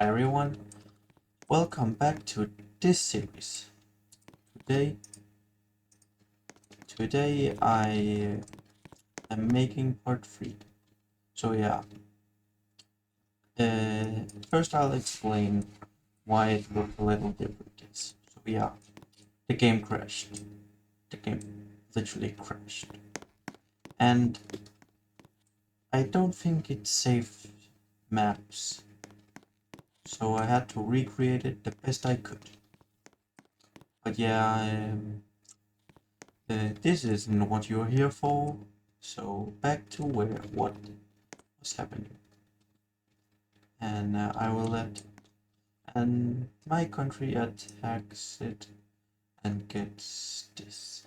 Hi everyone, welcome back to this series. Today, today I am making part 3. So yeah, first I'll explain why it looked a little different. So yeah, the game crashed. The game literally crashed. And I don't think it saved maps. So I had to recreate it the best I could. But yeah, this isn't what you're here for. So back to what was happening. And I will let and my country attacks it and gets this.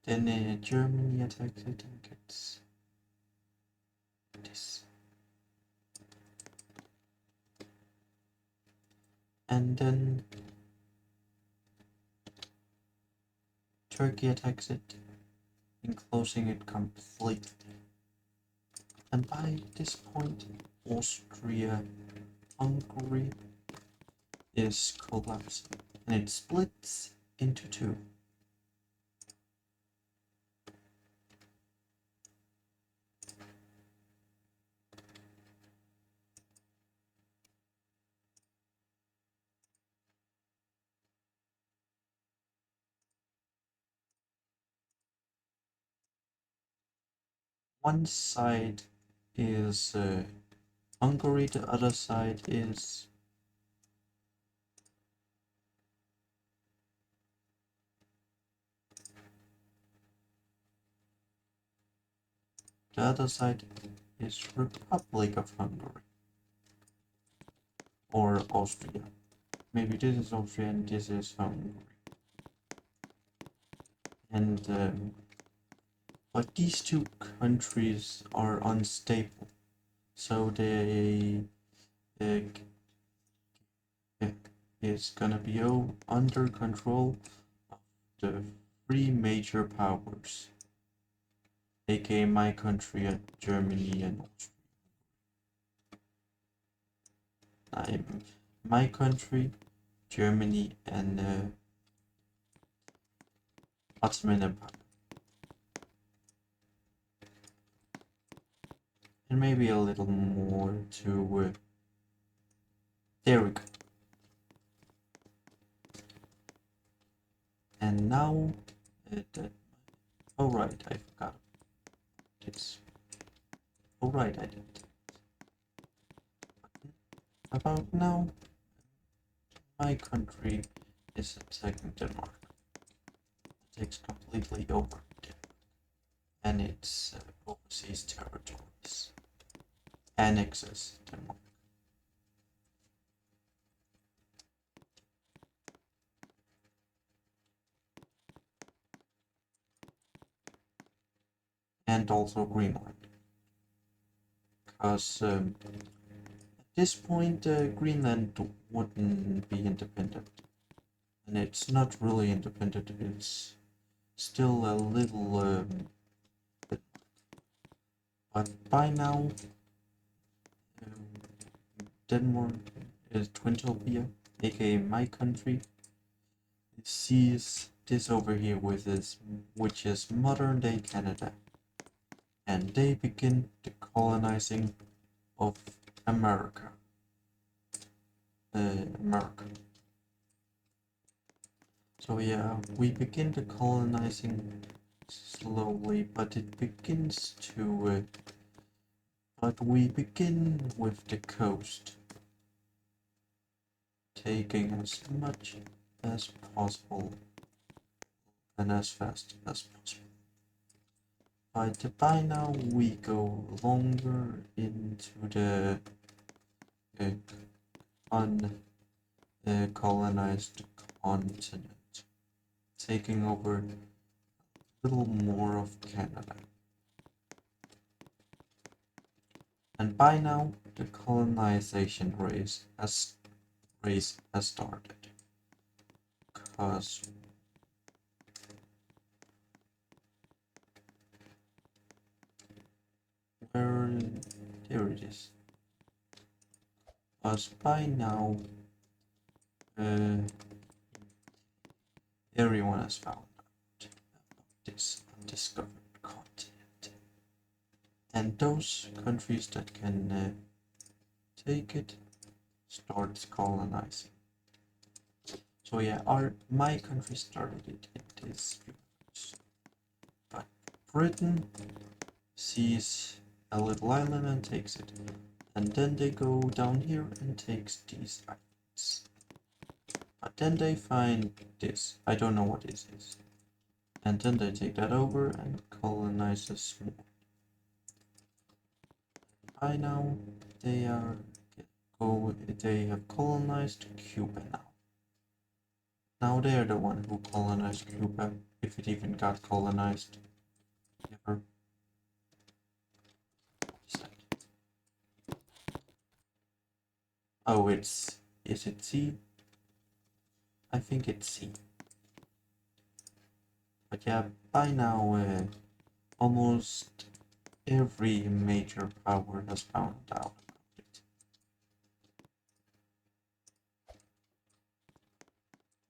Then Germany attacks it and gets this. And then Turkey attacks it, enclosing it completely. And by this point, Austria-Hungary is collapsing, and it splits into two. One side is Hungary, the other side is Republic of Hungary or Austria. Maybe this is Austria and this is Hungary. And but these two countries are unstable, so they uh, is gonna be under control of the three major powers, aka my country, Germany, and Austria. My country, Germany, and Ottoman Empire. And maybe a little more to. There we go. And now. Oh, right, I forgot this. Oh, right, I did. About now, my country is attacking Denmark. It takes completely over Denmark and its overseas territories. Annexes Denmark. And also Greenland. Because at this point, Greenland wouldn't be independent. And it's not really independent, it's still a little. But by now, Denmark is Twintopia, aka my country, sees this over here with this, which is modern day Canada. And they begin the colonizing of America. America. So yeah, we begin the colonizing slowly, but it begins to. But we begin with the coast, taking as much as possible and as fast as possible. By now we go longer into the uncolonized continent, taking over a little more of Canada. And by now the colonization race has started. Cause where there it is. because by now everyone has found out about this undiscovered continent. And those countries that can take it starts colonizing. So yeah, my country started it in this universe. But Britain sees a little island and takes it. And then they go down here and takes these islands. But then they find this. I don't know what this is. And then they take that over and colonize us more. By now they have colonized Cuba now. Now they're the one who colonized Cuba, if it even got colonized. Never. Oh, is it C? I think it's C. But yeah, by now almost every major power has found out about it.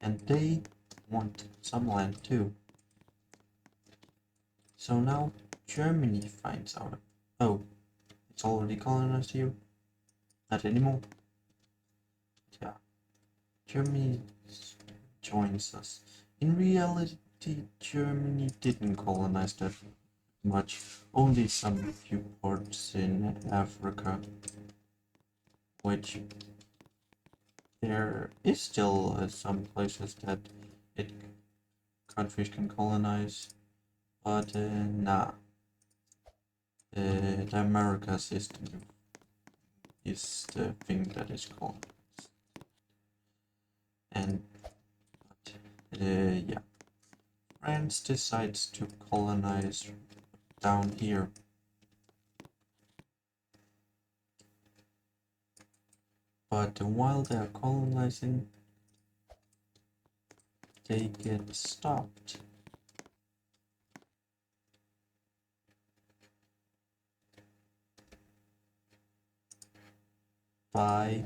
And they want some land too. So now Germany finds out. Oh, it's already colonized here? Not anymore. Yeah, Germany joins us. In reality, Germany didn't colonize that much. Only some few ports in Africa, which there is still some places that countries can colonize, but nah. The Americas is the thing that is colonized. And yeah, France decides to colonize down here. But while they're colonizing, they get stopped. By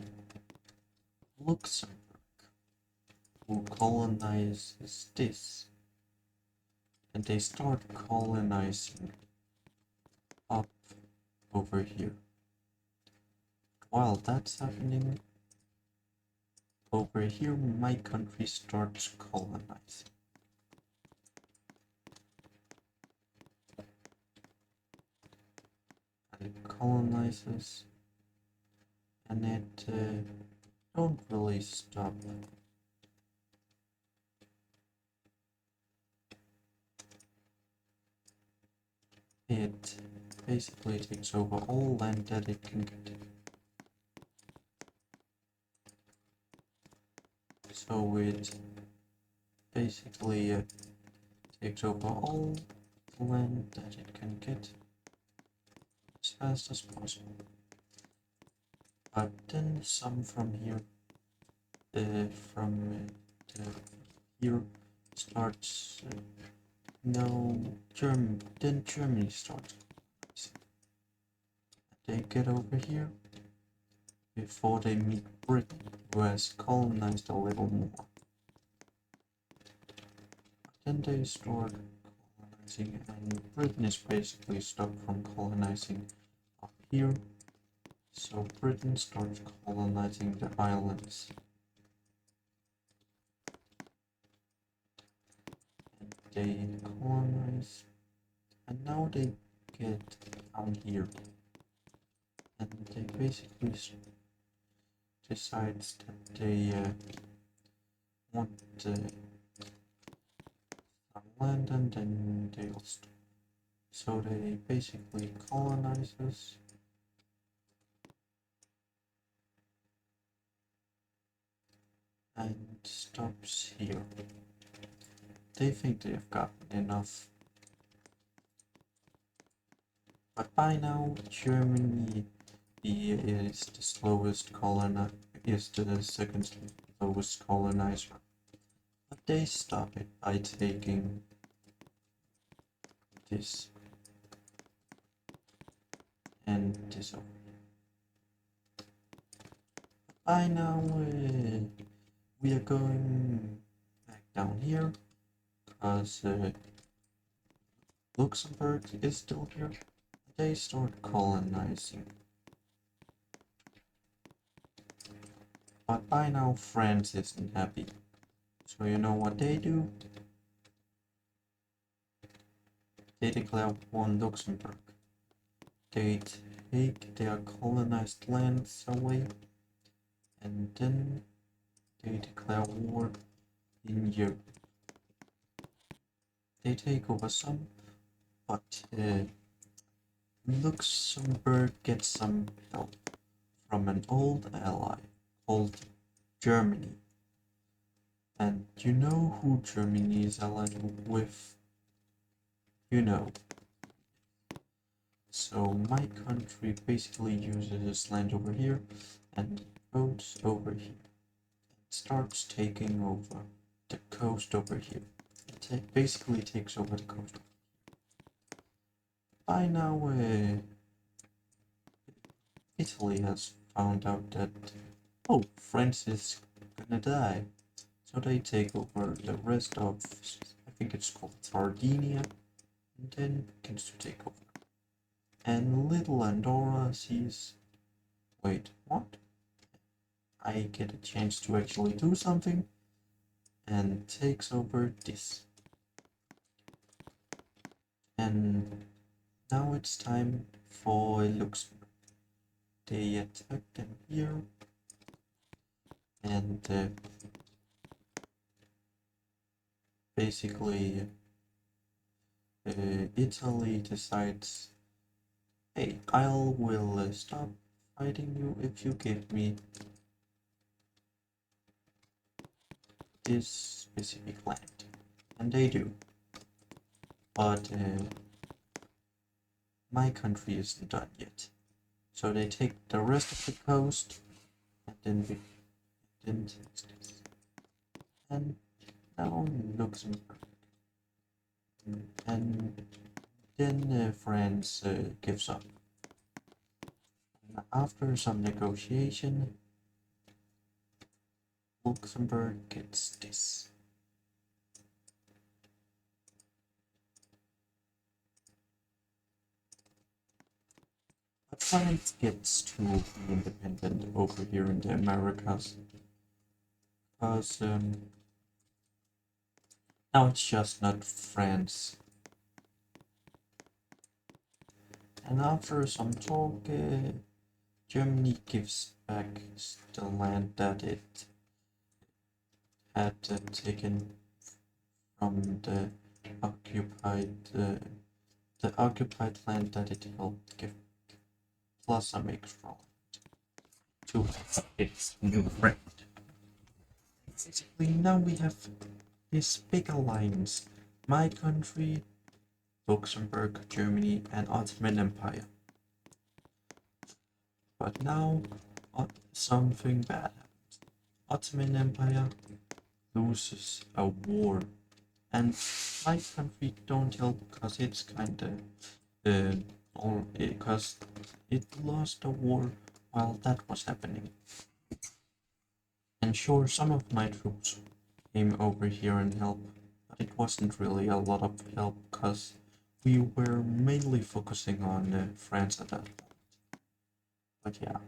Luxembourg, who colonizes this. And they start colonizing up over here. While that's happening, over here my country starts colonizing. And it colonizes, and it don't really stop. It basically takes over all land that it can get. So it basically takes over all the land that it can get as fast as possible. But then some from here, here starts. No, then Germany starts. They get over here before they meet Britain, who has colonized a little more. Then they start colonizing, and Britain is basically stopped from colonizing up here. So Britain starts colonizing the islands. And they colonize, and now they get down here. And they basically decides that they want some land, and then they'll stop. So they basically colonize us. And stops here. They think they've gotten enough. But by now, Germany is the slowest colonizer, is the second slowest colonizer. But they stop it by taking this and this over. By now, we are going back down here because Luxembourg is still here. They start colonizing. But by now, France isn't happy. So you know what they do? They declare war on Luxembourg. They take their colonized lands away, and then they declare war in Europe. They take over some, but Luxembourg gets some help from an old ally called Germany. And you know who Germany is allied with? You know. So my country basically uses this land over here and goes over here and starts taking over the coast over here. It basically takes over the coast. By now, Italy has found out that, oh, France is gonna die. So they take over the rest of, I think it's called Sardinia, and then begins to take over. And little Andorra sees, wait, what? I get a chance to actually do something, and takes over this. And now it's time for Luxembourg. They attack them here, and basically Italy decides, hey, I will stop fighting you if you give me this specific land. And they do. But my country isn't done yet. So they take the rest of the coast, and then we didn't. And now Luxembourg. And then France gives up. And after some negotiation, Luxembourg gets this. But France gets to be independent over here in the Americas. Because now it's just not France. And after some talk, Germany gives back the land that it had taken from the occupied land that it helped give, plus some extra to its new friend. Basically, now we have this big alliance: my country, Luxembourg, Germany, and Ottoman Empire. But now something bad happens. Ottoman Empire loses a war, and my country don't help because it's kinda or because it lost a war while that was happening. And sure, some of my troops came over here and helped, but it wasn't really a lot of help because we were mainly focusing on France at that point. But yeah,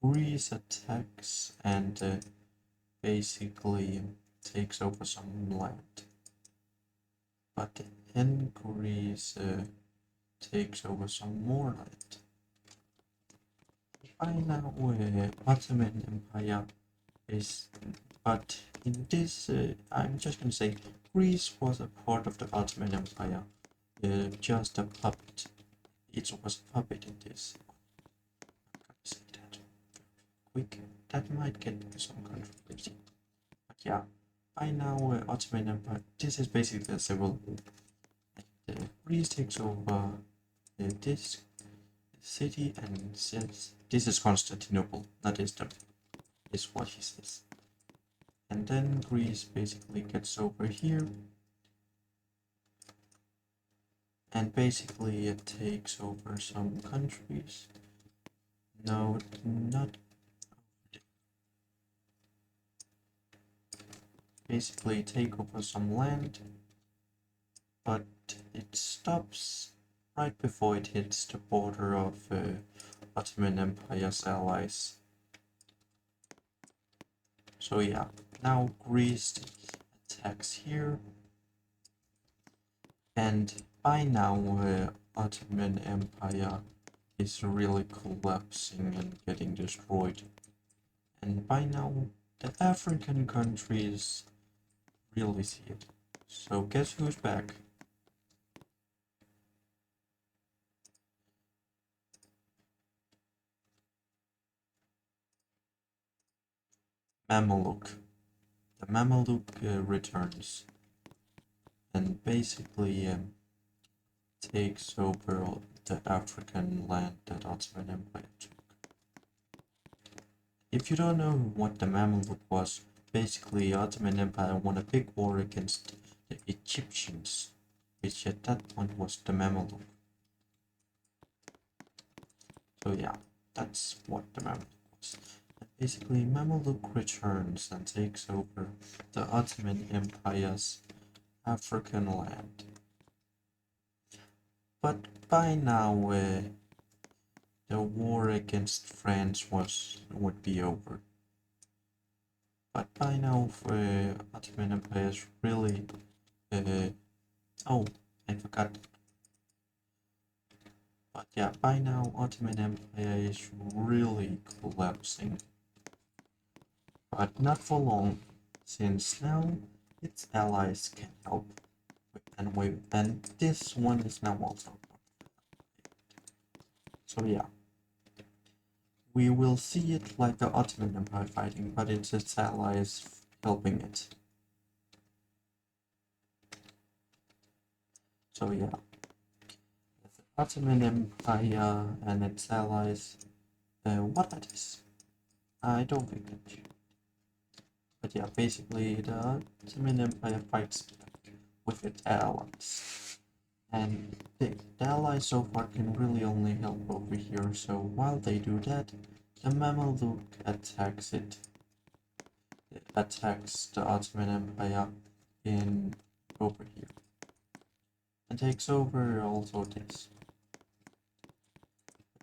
Greece attacks and basically takes over some land. But then Greece takes over some more land. By now, Ottoman Empire is, but in this, I'm just gonna say, Greece was a part of the Ottoman Empire, just a puppet. It was a puppet in this. I'm gonna say that quick. That might get some controversy. But yeah, by now, Ottoman Empire, this is basically a civil war. Greece takes over this city and says, this is Constantinople, not Istanbul, is what he says. And then Greece basically gets over here and basically it takes over some countries. No, not basically take over some land, but it stops right before it hits the border of Ottoman Empire's allies. So yeah, now Greece attacks here, and by now Ottoman Empire is really collapsing and getting destroyed. And by now the African countries really see it. So guess who's back? Mameluke. The Mameluke returns and basically takes over the African land that Ottoman Empire took. If you don't know what the Mameluke was, basically Ottoman Empire won a big war against the Egyptians, which at that point was the Mameluke. So yeah, that's what the Mameluke was. And basically Mameluke returns and takes over the Ottoman Empire's African land. But by now the war against France would be over. But by now Ottoman Empire is really oh, I forgot. But yeah, by now Ottoman Empire is really collapsing. But not for long, since now its allies can help. And this one is now also. So yeah, we will see it like the Ottoman Empire fighting, but it's its allies helping it. So yeah, the Ottoman Empire and its allies, what that is, I don't think that you. But yeah, basically the Ottoman Empire fights back with its allies. And the allies so far can really only help over here, so while they do that, the Mameluke attacks it. It attacks the Ottoman Empire in over here. And takes over also this.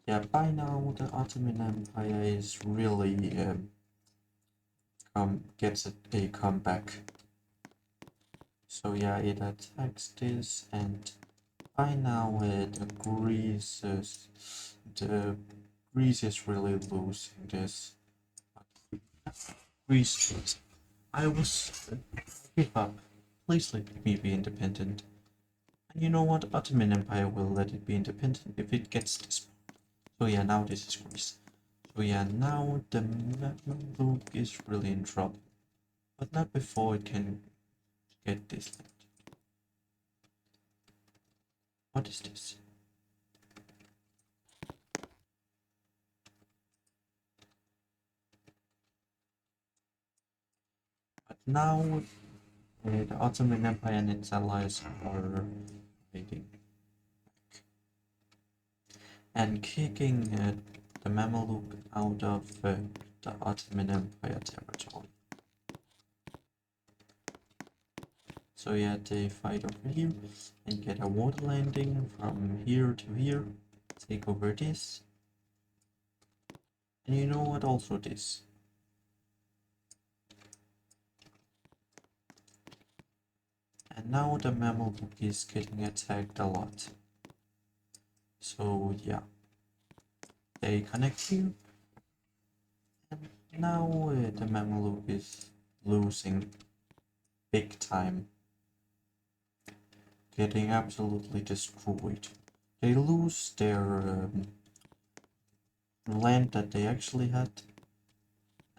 Yeah, by now the Ottoman Empire is really gets a comeback. So yeah, it attacks this, and by now the Greece is really losing this. Greece, I was give up. Please let me be independent. And you know what? Ottoman Empire will let it be independent if it gets this. So yeah, now this is Greece. So yeah, now the Mamluk is really in trouble. But not before it can get this land. What is this? But now the Ottoman Empire and its allies are invading and kicking the Mameluke out of the Ottoman Empire territory. So yeah, they fight over here and get a water landing from here to here, take over this, and you know what, also this. And now the Mameluke is getting attacked a lot. So yeah, they connect here, and now the Mameluke is losing big time, getting absolutely destroyed. They lose their land that they actually had,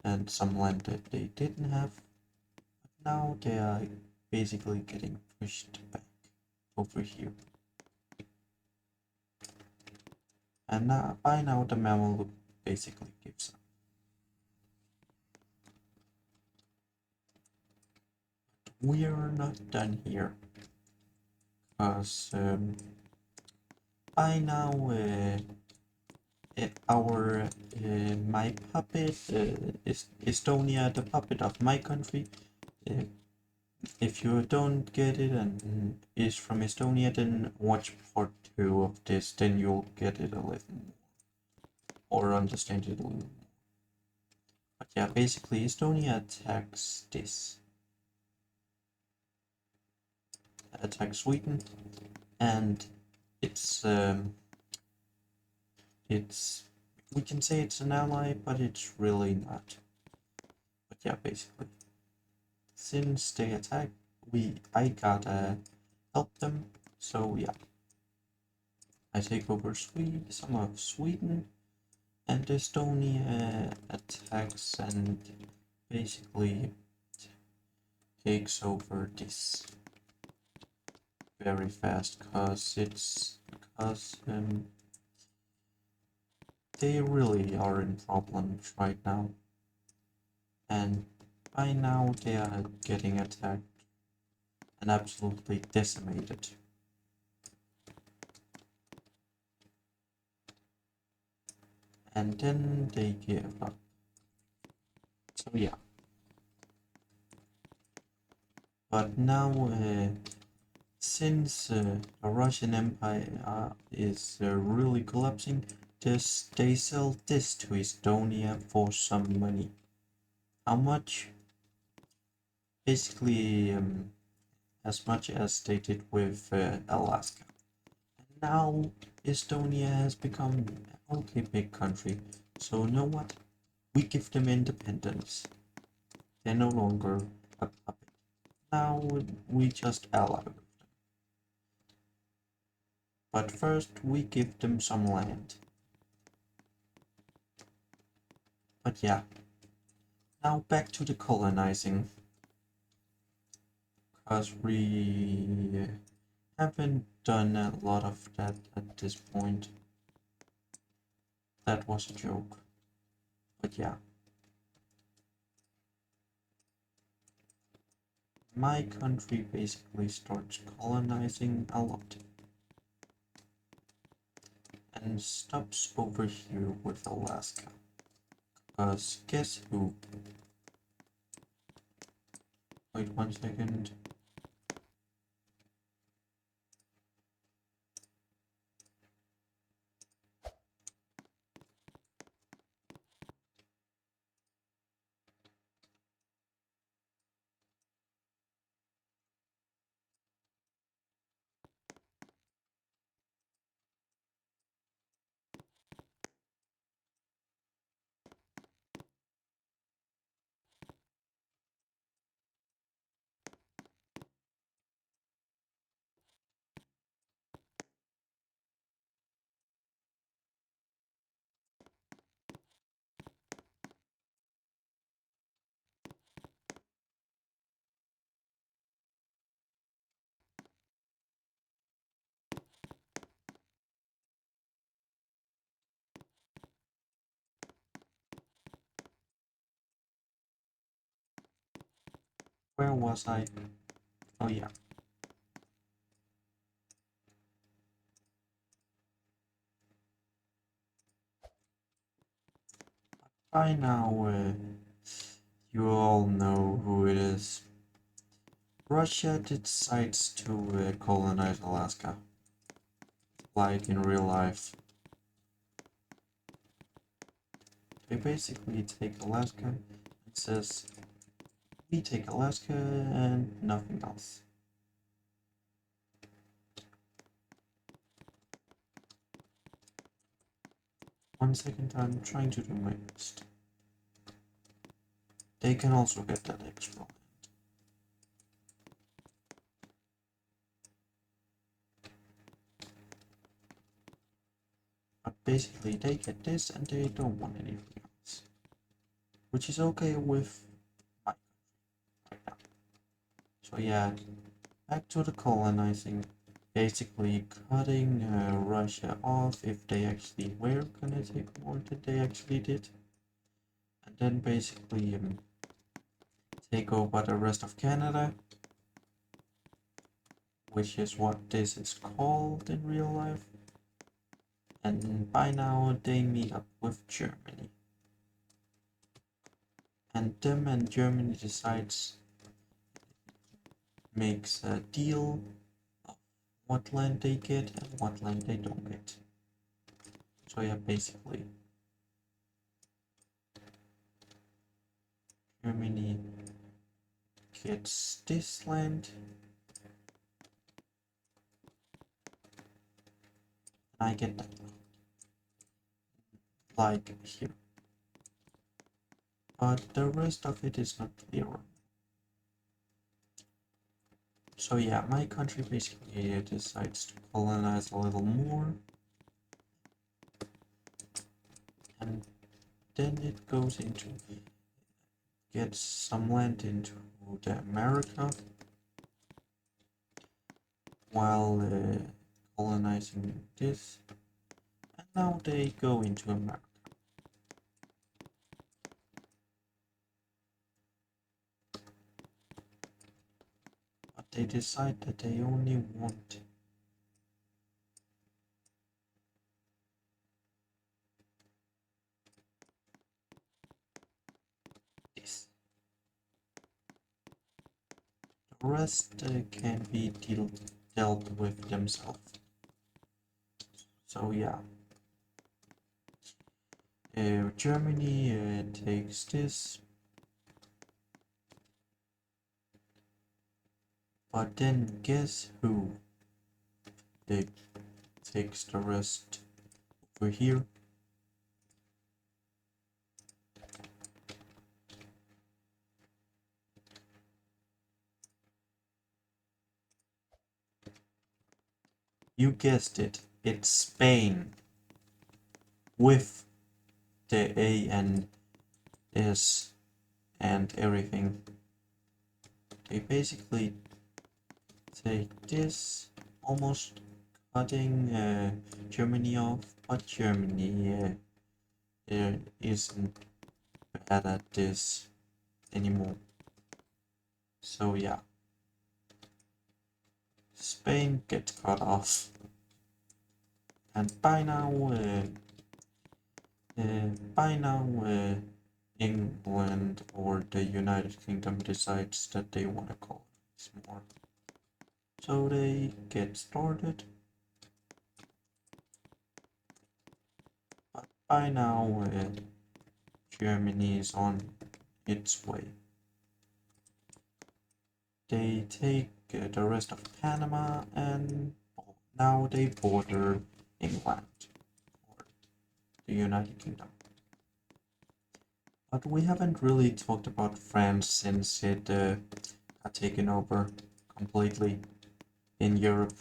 and some land that they didn't have. But now they are basically getting pushed back over here. And by now the Mameluke basically gives up. We're not done here, because by now my puppet is Estonia, the puppet of my country. Uh, if you don't get it and is from Estonia, then watch part 2 of this, then you'll get it a little more, or understand it a little more. But yeah, basically Estonia attacks Sweden, and it's it's we can say it's an ally, but it's really not. But yeah, basically, since they attack, I gotta help them. So yeah, I take over some of Sweden, and Estonia attacks and basically takes over this very fast, cause they really are in problems right now, and by now they are getting attacked and absolutely decimated. And then they give up. So yeah. But now, since the Russian Empire is really collapsing, they sell this to Estonia for some money. How much? Basically, as much as they did with Alaska. And now Estonia has become a okay big country. So you know what? We give them independence. They're no longer a puppet. Now we just ally with them. But first we give them some land. But yeah, now back to the colonizing. Cause we haven't done a lot of that at this point. That was a joke. But yeah. My country basically starts colonizing a lot. And stops over here with Alaska. Cause guess who? Wait 1 second. Where was I? Oh yeah. By now, you all know who it is. Russia decides to colonize Alaska, like in real life. They basically take Alaska and says, we take Alaska and nothing else. 1 second, I'm trying to do my best. They can also get that extra land. But basically they get this and they don't want anything else. Which is okay with my country right now. So yeah, back to the colonizing. Basically cutting Russia off if they actually were gonna take more than they actually did. And then basically take over the rest of Canada, which is what this is called in real life. And by now they meet up with Germany. And them and Germany makes a deal of what land they get and what land they don't get. So yeah, basically Germany gets this land, and I get that land, like here. But the rest of it is not clear. So yeah, my country basically decides to colonize a little more, and then it goes into gets some land into the America while colonizing this, and now they go into America. But they decide that they only want this. The rest can be dealt with themselves. So yeah, Germany takes this, but then guess who takes the rest over here? You guessed it, it's Spain, with the A and S and everything. They basically take this, almost cutting Germany off, but Germany isn't bad at this anymore. So yeah, Spain gets cut off, and by now England or the United Kingdom decides that they want to colonize more. So they get started, but by now Germany is on its way. They take the rest of Panama, and now they border England or the United Kingdom. But we haven't really talked about France since it got taken over completely in Europe.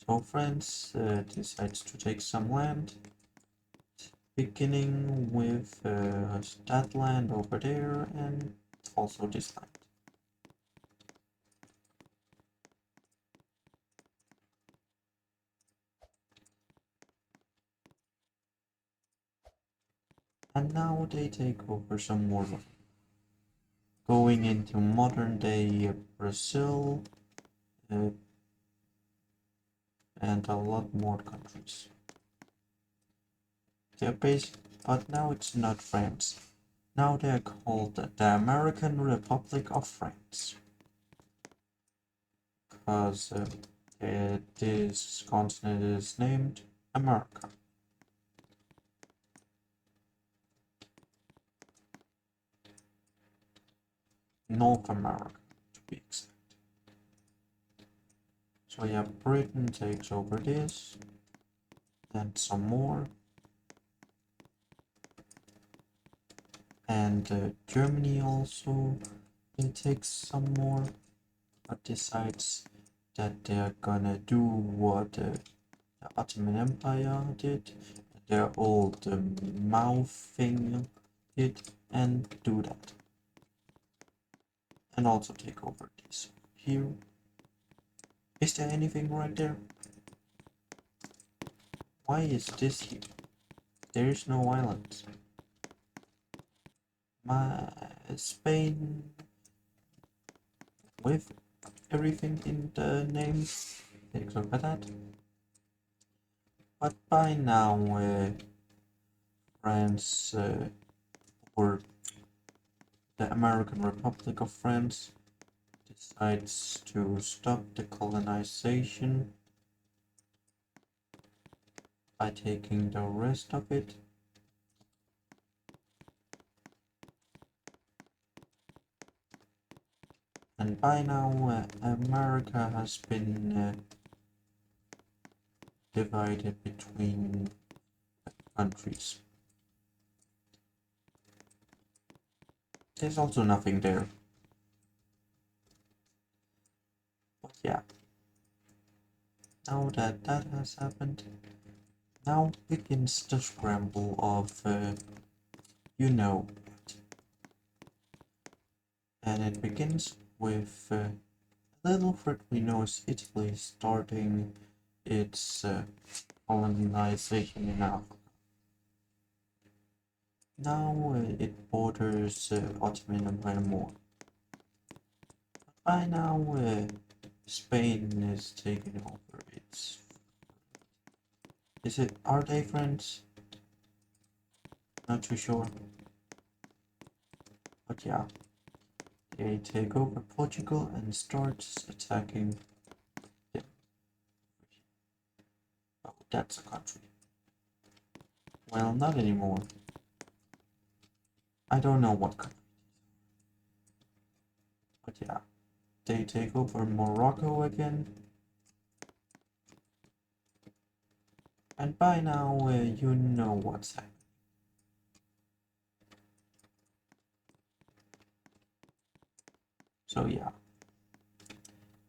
So France decides to take some land, beginning with that land over there and also this land. And now they take over some more land, going into modern day Brazil uh, and a lot more countries. They're based, but now it's not France. Now they're called the American Republic of France, because this continent is named America. North America, to be exact. So yeah, Britain takes over this, and some more. And Germany also takes some more, but decides that they're gonna do what the Ottoman Empire did, their old mouth thing did, and do that. And also take over this here. Is there anything right there? Why is this here? There is no islands. My Spain with everything in the name takes over that. But by now, France, or the American Republic of France, decides to stop the colonization by taking the rest of it. And by now, America has been divided between countries. There's also nothing there. But yeah, now that that has happened, now begins the scramble of, you know, and it begins with a little friendly nose Italy starting its colonization in Africa. Now it borders Ottoman Empire more. But by now, Spain is taking over. Are they friends? Not too sure. But yeah, they take over Portugal and starts attacking them. Oh, that's a country. Well, not anymore. I don't know what country. But yeah, they take over Morocco again. And by now, you know what's happening. So yeah,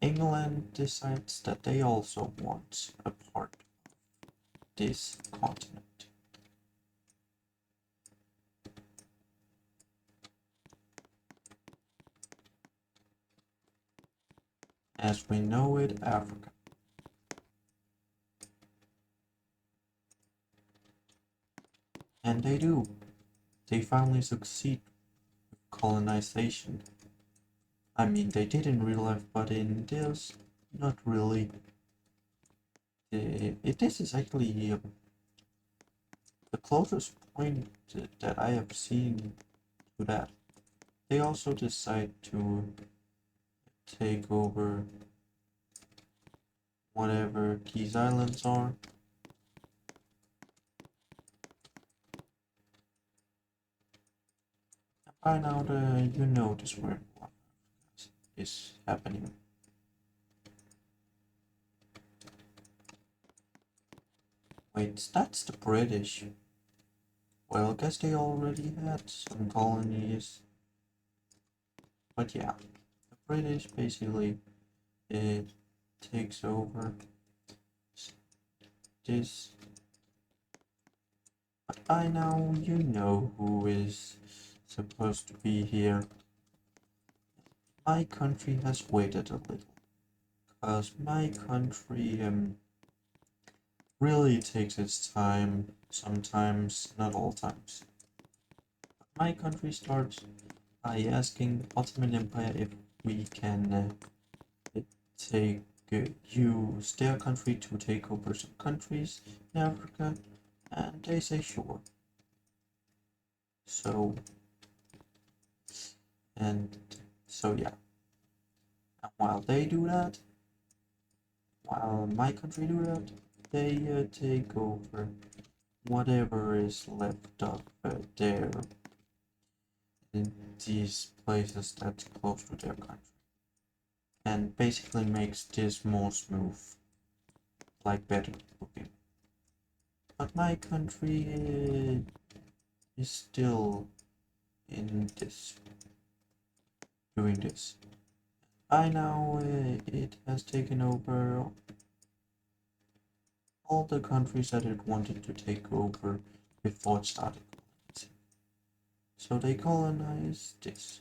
England decides that they also want a part of this continent. As we know it, Africa. And they do. They finally succeed with colonization. I mean, they did in real life, but in this, not really. This is actually the closest point that I have seen to that. They also decide to take over whatever these islands are. By now, you know this where is happening. Wait, that's the British. Well, I guess they already had some colonies. But yeah, the British basically it takes over this. But by now you know who is supposed to be here. My country has waited a little, because my country really takes its time, sometimes, not all times. But my country starts by asking Ottoman Empire if we can take use their country to take over some countries in Africa, and they say sure. So, and so yeah. And while they do that, while my country do that, they take over whatever is left of there in these places that's close to their country, and basically makes this more smooth, like better looking. But my country is still in this, doing this. By now, it has taken over all the countries that it wanted to take over before it started colonizing. So they colonize this.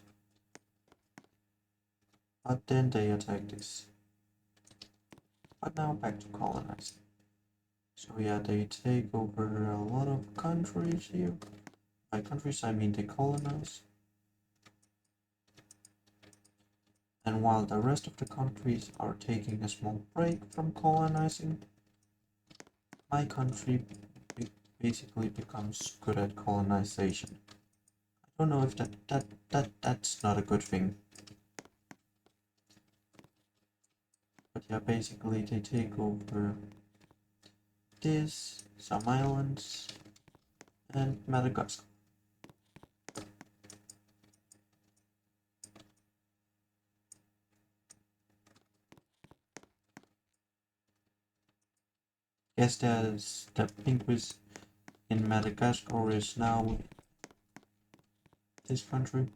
But then they attack this. But now back to colonizing. So yeah, they take over a lot of countries here. By countries, I mean they colonize. And while the rest of the countries are taking a small break from colonizing, my country basically becomes good at colonization. I don't know if that's not a good thing. But yeah, basically they take over this, some islands, and Madagascar. Guess there's the penguins in Madagascar is now this country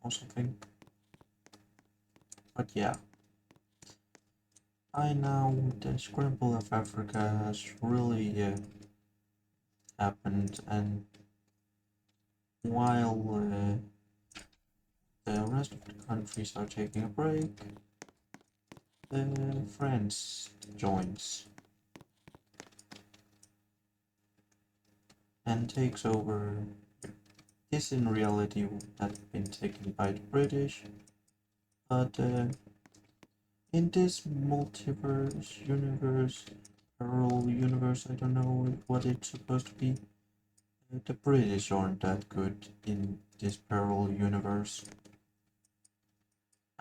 or something. But yeah, by now the scramble of Africa has really happened, and while the rest of the countries are taking a break, France joins and takes over. This in reality had been taken by the British, but in this multiverse universe, parallel universe, I don't know what it's supposed to be. The British aren't that good in this parallel universe.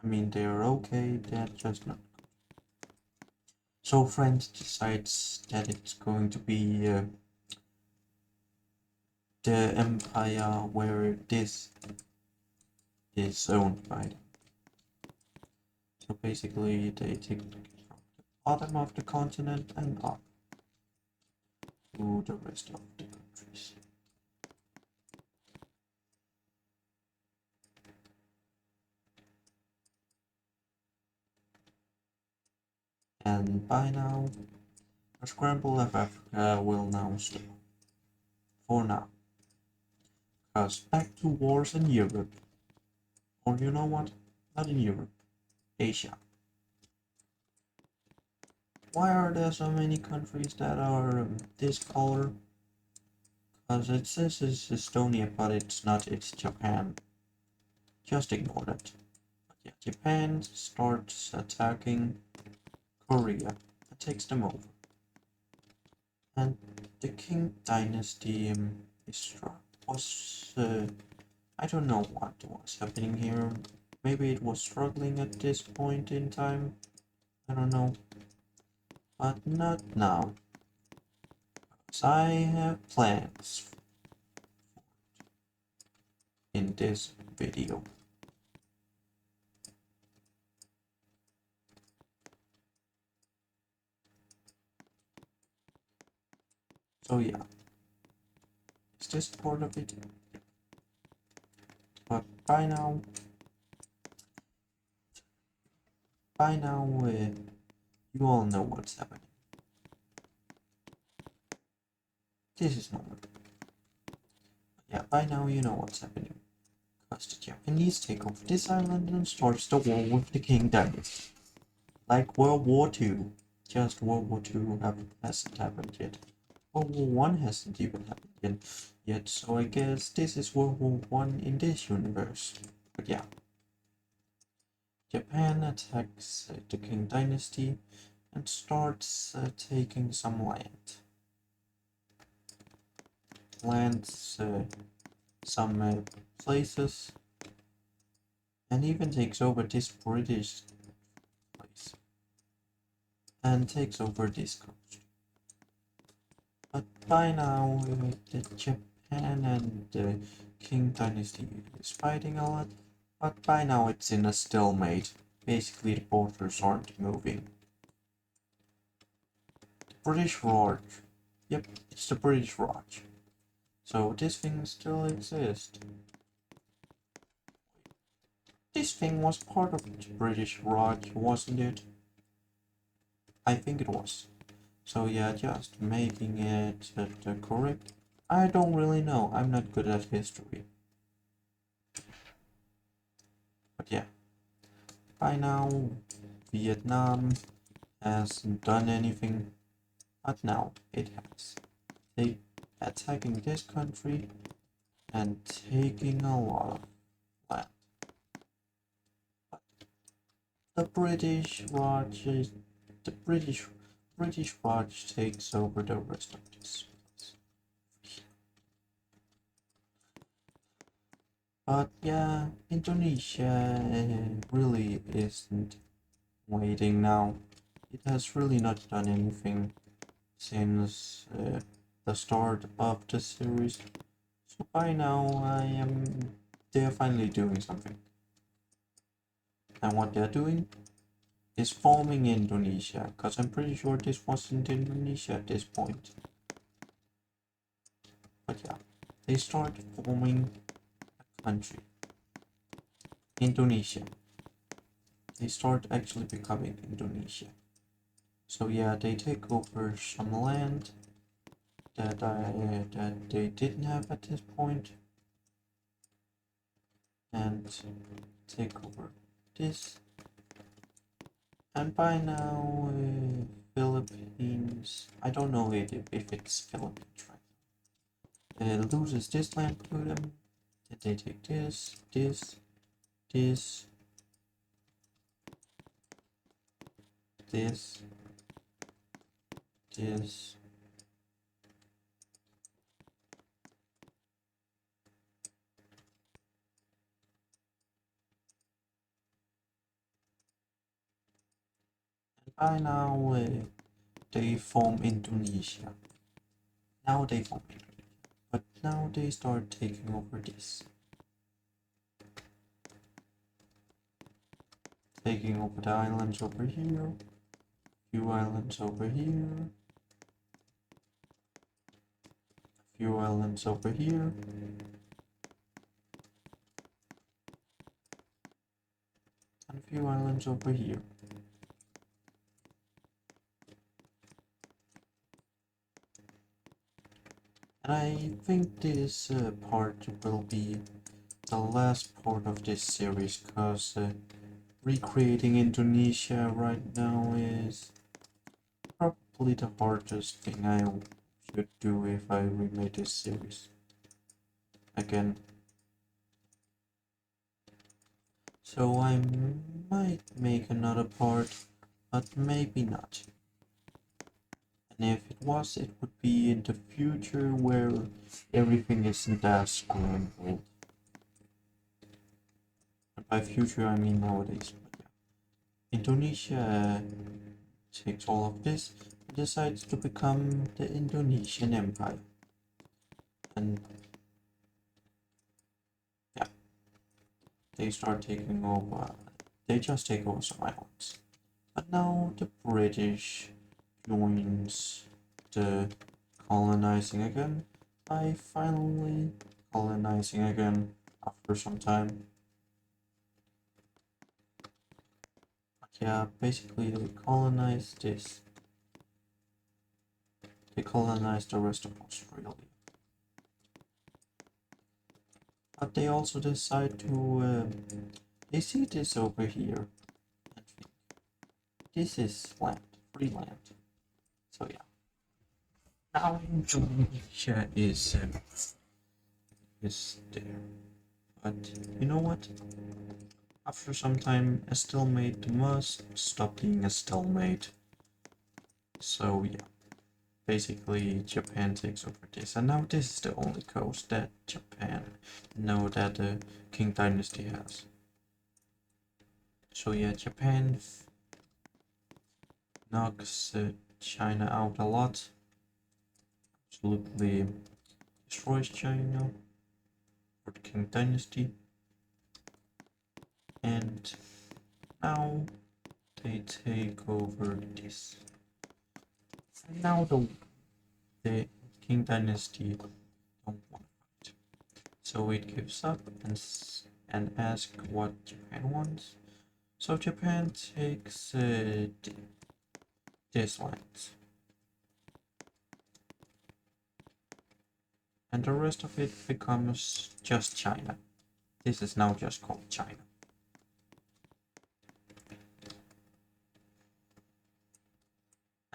I mean, they're okay, they're just not. So France decides that it's going to be the empire where this is owned by them. So basically, they take it from the bottom of the continent and up to the rest of the countries. And by now, the scramble of Africa will now stop. For now. Because back to wars in Europe. Or you know what? Not in Europe. Asia. Why are there so many countries that are this color? Because it says it's Estonia, but it's not, it's Japan. Just ignore that. But yeah, Japan starts attacking Korea and takes them over. And the Qing dynasty was I don't know what was happening here. Maybe it was struggling at this point in time. I don't know. But not now. Because I have plans in this video. So yeah. Is this part of it? But by now, you all know what's happening. This is normal. Yeah, by now you know what's happening. Because the Japanese take over this island and starts the war with the Qing dynasty. Like World War II. Just World War II hasn't happened yet. World War One hasn't even happened yet, so I guess this is World War One in this universe. But yeah. Japan attacks the Qing dynasty and starts taking some land. Lands some places, and even takes over this British place and takes over this coast. But by now, the Japan and the Qing dynasty is fighting a lot, but by now it's in a stalemate. Basically, the borders aren't moving. The British Raj. Yep, it's the British Raj. So this thing still exists. This thing was part of the British Raj, wasn't it? I think it was. So yeah, just making it correct. I don't really know. I'm not good at history. But yeah, by now Vietnam hasn't done anything, but now it has. They attacking this country and taking a lot of land. But the British Raj, the British British Raj takes over the rest of this. But yeah, Indonesia really isn't waiting now. It has really not done anything since the start of the series. So by now they are finally doing something. And what they're doing is forming Indonesia, because I'm pretty sure this wasn't Indonesia at this point. But yeah, they start forming a country, Indonesia. They start actually becoming Indonesia. So yeah, they take over some land that they didn't have at this point, and take over this. And by now, Philippines. I don't know if it's Philippines, right? Loses this land to them. Then they take this, this, this, this, this. And by now, they form Indonesia. Now they form Indonesia. But now they start taking over this. Taking over the islands over here. Few islands over here. Few islands over here. And a few islands over here. And I think this part will be the last part of this series, because recreating Indonesia right now is probably the hardest thing I should do if I remake this series again. So I might make another part, but maybe not. And if it was, it would be in the future where everything isn't as scrambled. And by future I mean nowadays. But yeah. Indonesia takes all of this and decides to become the Indonesian Empire. And yeah, they start taking over. They just take over some islands. But now the British joins the colonizing again by finally colonizing again after some time. But yeah, basically they colonized this. They colonized the rest of Australia. But they also decide to, they see this over here and think, this is land, free land. So yeah. Now Indonesia is there. But you know what? After some time, a stalemate must stop being a stalemate. So yeah, basically Japan takes over this, and now this is the only coast that the King Dynasty has. So yeah, Japan knocks China out a lot. Absolutely destroys China for the King Dynasty. And now they take over this. And now the King Dynasty don't want to fight. So it gives up and asks what Japan wants. So Japan takes this land. And the rest of it becomes just China. This is now just called China.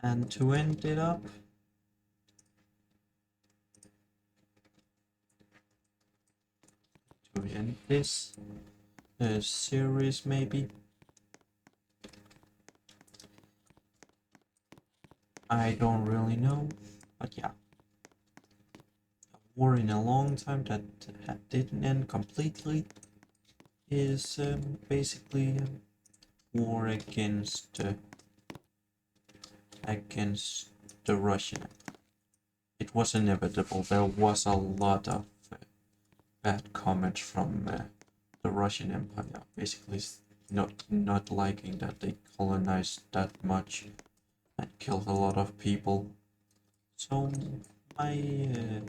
And to end it up, to end this series maybe, I don't really know, but yeah. A war in a long time that didn't end completely is basically war against the Russian. It was inevitable. There was a lot of bad comments from the Russian Empire, basically not liking that they colonized that much and killed a lot of people. So my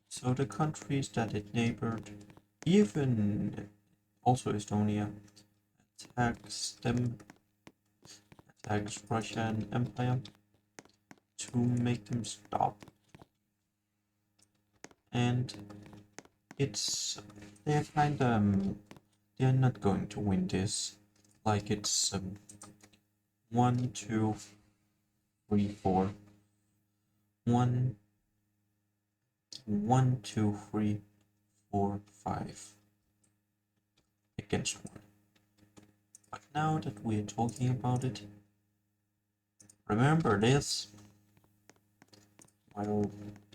so the countries that it neighbored, even also Estonia, attacks Russian Empire to make them stop. And it's they're kind of they're not going to win this. Like it's 1, 2, 3, 4. 1, 1, 2, 3, 4, 5 against 1. But now that we're talking about it, remember this. Well,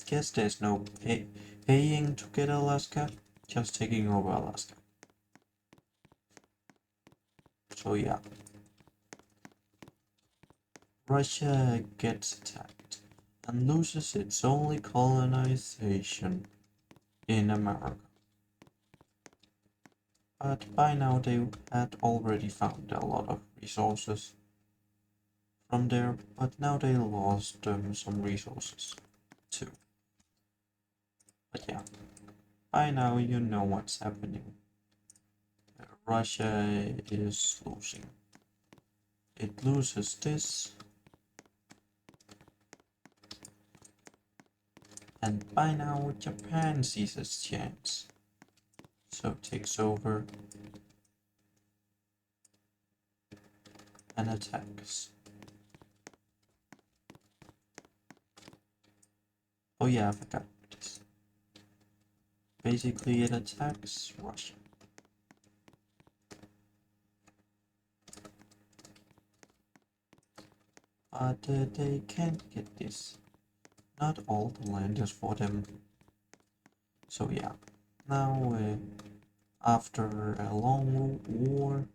guess there's no paying to get Alaska, just taking over Alaska. So yeah, Russia gets attacked and loses its only colonization in America. But by now they had already found a lot of resources from there, but now they lost some resources too. But yeah, by now you know what's happening. Russia is losing. It loses this, and by now Japan sees its chance, so takes over and attacks. Oh yeah, I forgot this. Basically it attacks Russia. But they can't get this. Not all the land is for them. So yeah, now after a long war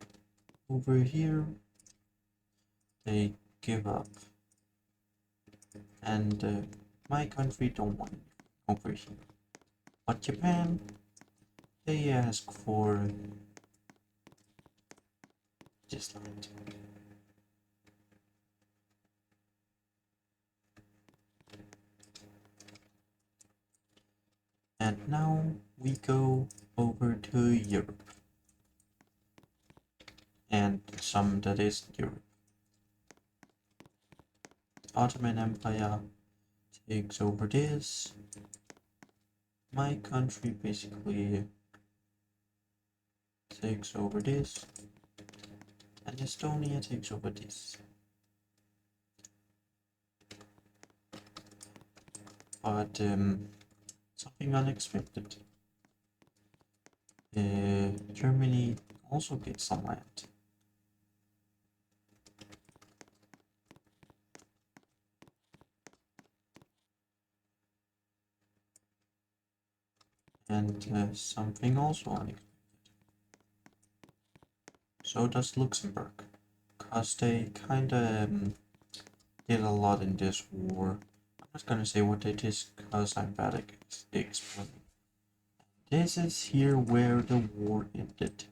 over here, they give up. And my country don't want it over here. But Japan, they ask for this land. And now we go over to Europe. And some that is Europe. Ottoman Empire takes over this. My country basically takes over this. And Estonia takes over this. But something unexpected. Germany also gets some land. And something also unexpected. So does Luxembourg, cause they kinda did a lot in this war. I'm not gonna say what it is, cause I'm bad at explaining. This is here where the war ended,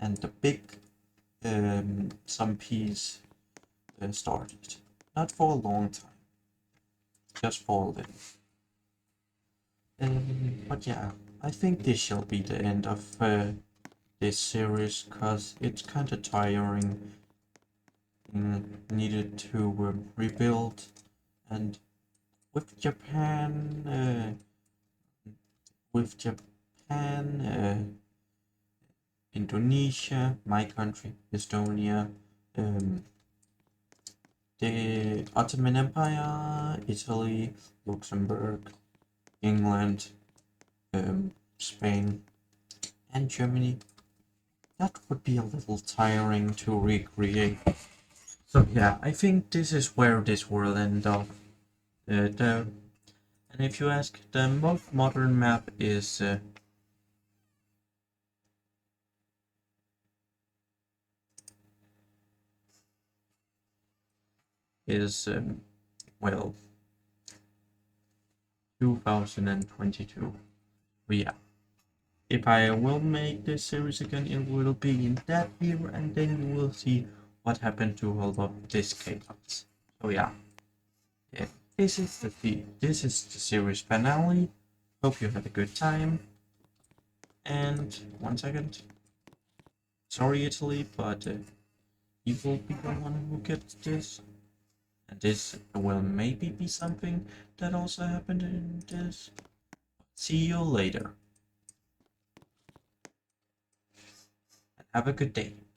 and the big some peace started. Not for a long time, just for a little. But yeah, I think this shall be the end of this series, cause it's kinda tiring. Needed to rebuild, and with Japan, Indonesia, my country, Estonia, the Ottoman Empire, Italy, Luxembourg, England, Spain, and Germany. That would be a little tiring to recreate. So yeah, I think this is where this will end up. And if you ask, the most modern map is well, 2022. But yeah, if I will make this series again, it will be in that year, and then you will see what happened to all of this chaos. So yeah, yeah, this is the series finale. Hope you had a good time. And 1 second, sorry Italy, but you will be the one who gets this. And this will maybe be something that also happened in this. See you later. And have a good day.